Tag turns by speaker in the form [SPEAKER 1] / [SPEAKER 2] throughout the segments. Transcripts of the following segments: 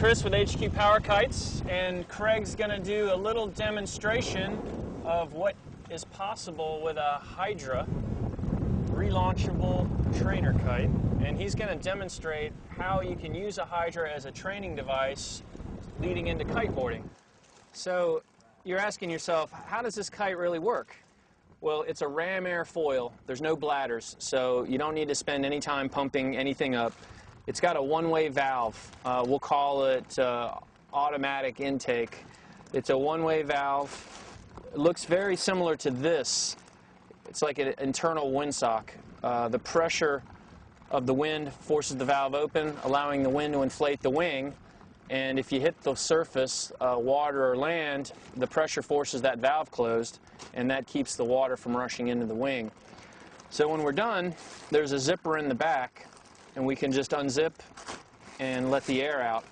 [SPEAKER 1] Chris with HQ Powerkites, and Craig's going to do a little demonstration of what is possible with a Hydra relaunchable trainer kite. And he's going to demonstrate how you can use a Hydra as a training device leading into kiteboarding. So you're asking yourself, how does this kite really work? Well, it's a ram air foil. There's no bladders, so you don't need to spend any time pumping anything up. It's got a one-way valve. We'll call it automatic intake. It's a one-way valve. It looks very similar to this. It's like an internal windsock. The pressure of the wind forces the valve open, allowing the wind to inflate the wing. And if you hit the surface, water or land, the pressure forces that valve closed, and that keeps the water from rushing into the wing. So when we're done, there's a zipper in the back, and we can just unzip and let the air out.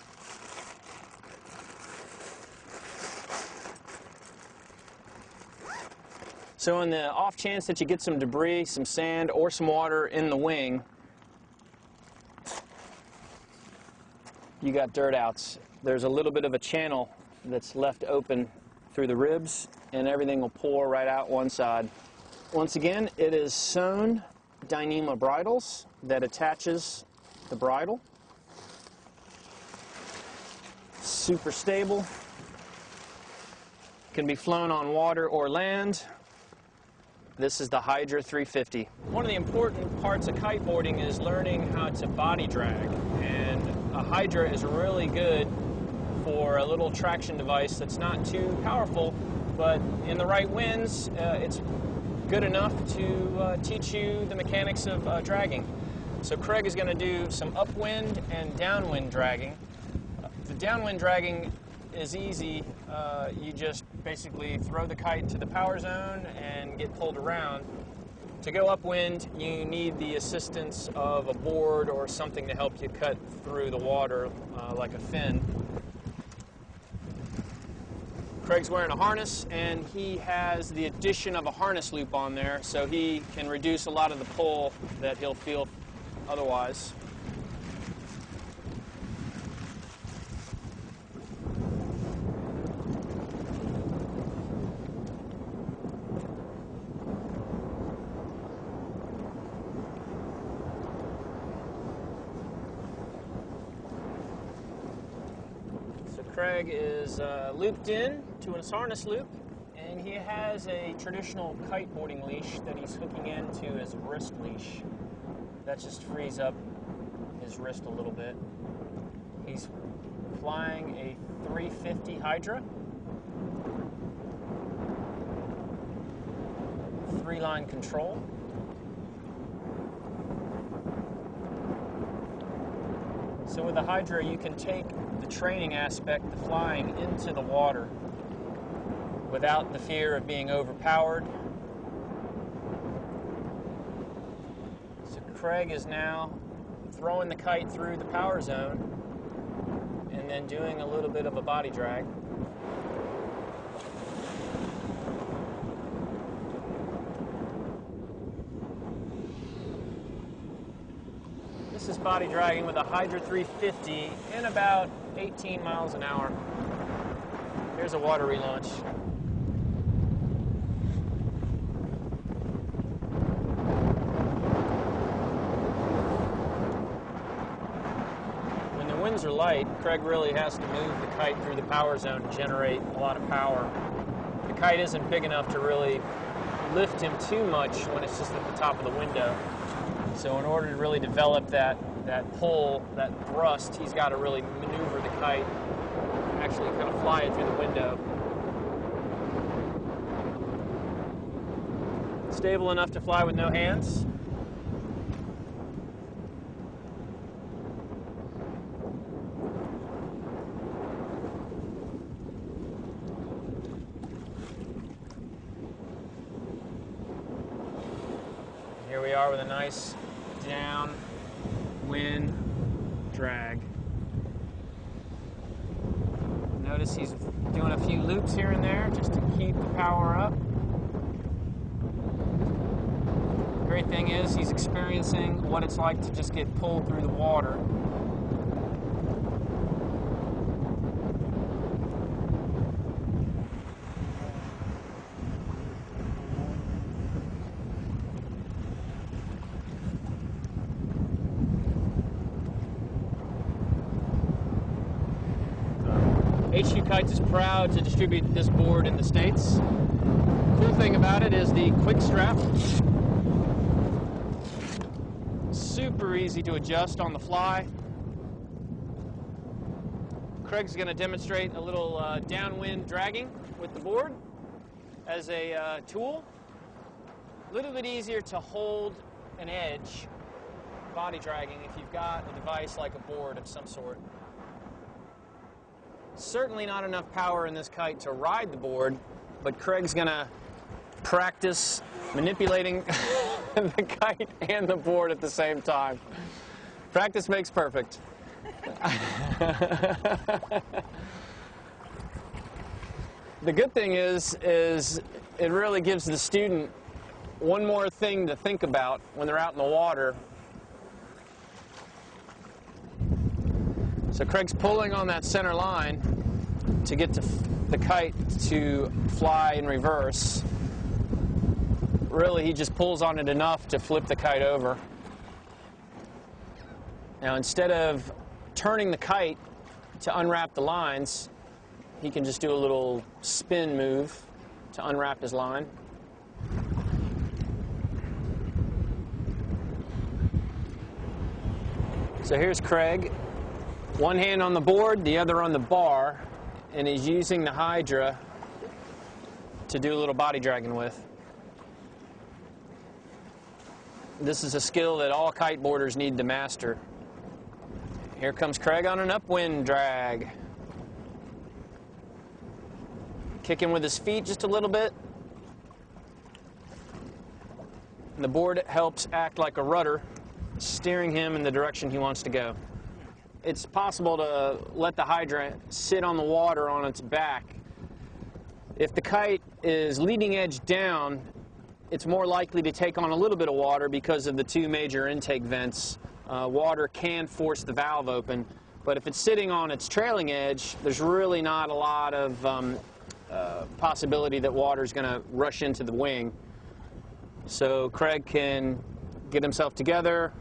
[SPEAKER 1] So in the off chance that you get some debris, some sand, or some water in the wing, you got dirt outs. There's a little bit of a channel that's left open through the ribs, and everything will pour right out one side. Once again, it is sewn Dyneema bridles that attaches the bridle. Super stable. Can be flown on water or land. This is the Hydra 350. One of the important parts of kiteboarding is learning how to body drag, and a Hydra is really good for a little traction device that's not too powerful, but in the right winds, it's good enough to teach you the mechanics of dragging. So Craig is going to do some upwind and downwind dragging. The downwind dragging is easy. You just basically throw the kite to the power zone and get pulled around. To go upwind, you need the assistance of a board or something to help you cut through the water, like a fin. Craig's wearing a harness, and he has the addition of a harness loop on there, so he can reduce a lot of the pull that he'll feel otherwise. Craig is looped in to his harness loop, and he has a traditional kiteboarding leash that he's hooking into his wrist leash. That just frees up his wrist a little bit. He's flying a 350 Hydra. 3-line control. So with the Hydra, you can take the training aspect, the flying, into the water without the fear of being overpowered. So Craig is now throwing the kite through the power zone and then doing a little bit of a body drag. This is body dragging with a Hydra 350 in about 18 miles an hour. Here's a water relaunch. When the winds are light, Craig really has to move the kite through the power zone to generate a lot of power. The kite isn't big enough to really lift him too much when it's just at the top of the window. So in order to really develop that pull, that thrust, he's got to really maneuver the kite, actually kind of fly it through the window. Stable enough to fly with no hands. Here we are with a nice downwind drag. Notice he's doing a few loops here and there just to keep the power up. The great thing is he's experiencing what it's like to just get pulled through the water. HQ Kites is proud to distribute this board in the States. Cool thing about it is the quick strap. Super easy to adjust on the fly. Craig's going to demonstrate a little downwind dragging with the board as a tool. A little bit easier to hold an edge, body dragging, if you've got a device like a board of some sort. Certainly not enough power in this kite to ride the board, but Craig's going to practice manipulating the kite and the board at the same time. Practice makes perfect. The good thing is it really gives the student one more thing to think about when they're out in the water. So Craig's pulling on that center line to get the kite to fly in reverse. Really, he just pulls on it enough to flip the kite over. Now, instead of turning the kite to unwrap the lines, he can just do a little spin move to unwrap his line. So here's Craig, one hand on the board, the other on the bar, and he's using the Hydra to do a little body dragging with. This is a skill that all kiteboarders need to master. Here comes Craig on an upwind drag. Kicking with his feet just a little bit. And the board helps act like a rudder, steering him in the direction he wants to go. It's possible to let the Hydra sit on the water on its back. If the kite is leading edge down, it's more likely to take on a little bit of water because of the two major intake vents. Water can force the valve open, but if it's sitting on its trailing edge, there's really not a lot of possibility that water is going to rush into the wing. So Craig can get himself together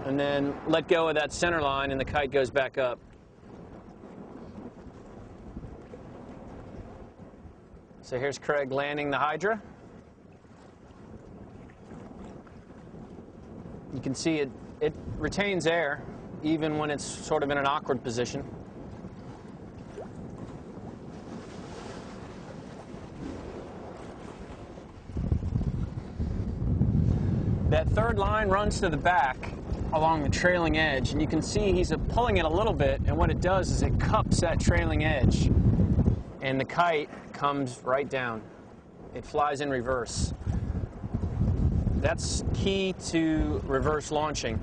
[SPEAKER 1] and then let go of that center line and the kite goes back up. So here's Craig landing the Hydra. You can see it retains air even when it's sort of in an awkward position. That third line runs to the back along the trailing edge, and you can see he's pulling it a little bit, and what it does is it cups that trailing edge, and the kite comes right down. It flies in reverse. That's key to reverse launching.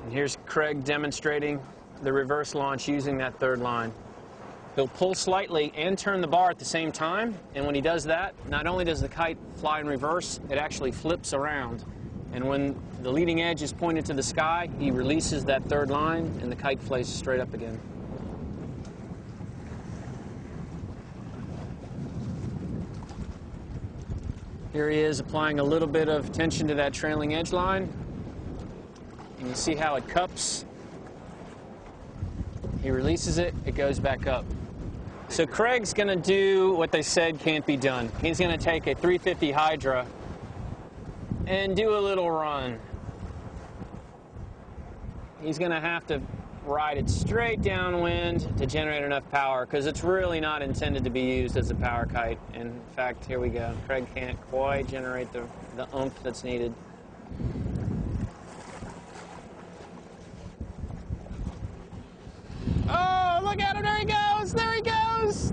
[SPEAKER 1] And here's Craig demonstrating the reverse launch using that third line. He'll pull slightly and turn the bar at the same time, and when he does that, not only does the kite fly in reverse, it actually flips around. And when the leading edge is pointed to the sky, he releases that third line, and the kite flies straight up again. Here he is applying a little bit of tension to that trailing edge line, and you see how it cups. He releases it, it goes back up. So Craig's going to do what they said can't be done. He's going to take a 350 Hydra and do a little run. He's going to have to ride it straight downwind to generate enough power, because it's really not intended to be used as a power kite. In fact, here we go. Craig can't quite generate the oomph that's needed. Oh, look at him, there he goes, there he goes!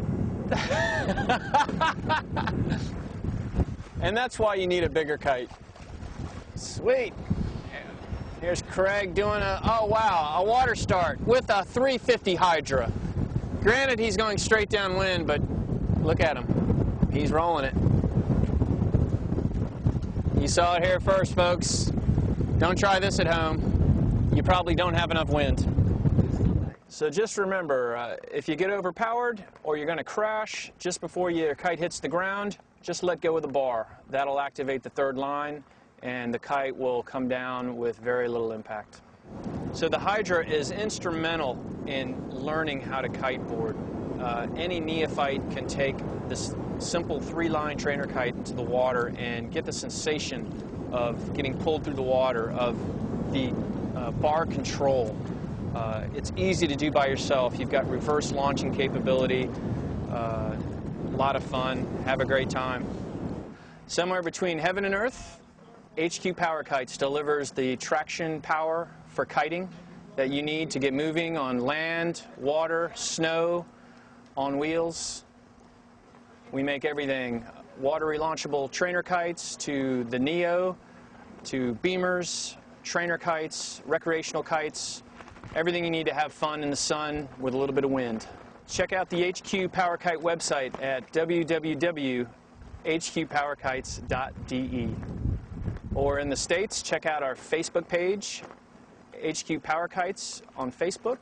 [SPEAKER 1] And that's why you need a bigger kite. Sweet. Here's Craig doing oh wow, a water start with a 350 Hydra. Granted, he's going straight downwind, but look at him. He's rolling it. You saw it here first, folks. Don't try this at home. You probably don't have enough wind. So just remember, if you get overpowered or you're going to crash just before your kite hits the ground, just let go of the bar. That'll activate the third line, and the kite will come down with very little impact. So the Hydra is instrumental in learning how to kiteboard. Any neophyte can take this simple 3-line trainer kite to the water and get the sensation of getting pulled through the water, of the bar control. It's easy to do by yourself. You've got reverse launching capability, a lot of fun, have a great time. Somewhere between heaven and earth, HQ Powerkites delivers the traction power for kiting that you need to get moving on land, water, snow, on wheels. We make everything, water relaunchable trainer kites to the Neo, to beamers, trainer kites, recreational kites, everything you need to have fun in the sun with a little bit of wind. Check out the HQ Powerkite website at www.hqpowerkites.de. Or in the States, check out our Facebook page, HQ Powerkites on Facebook,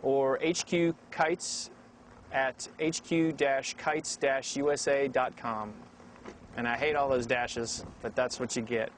[SPEAKER 1] or HQ Kites at hq-kites-usa.com. And I hate all those dashes, but that's what you get.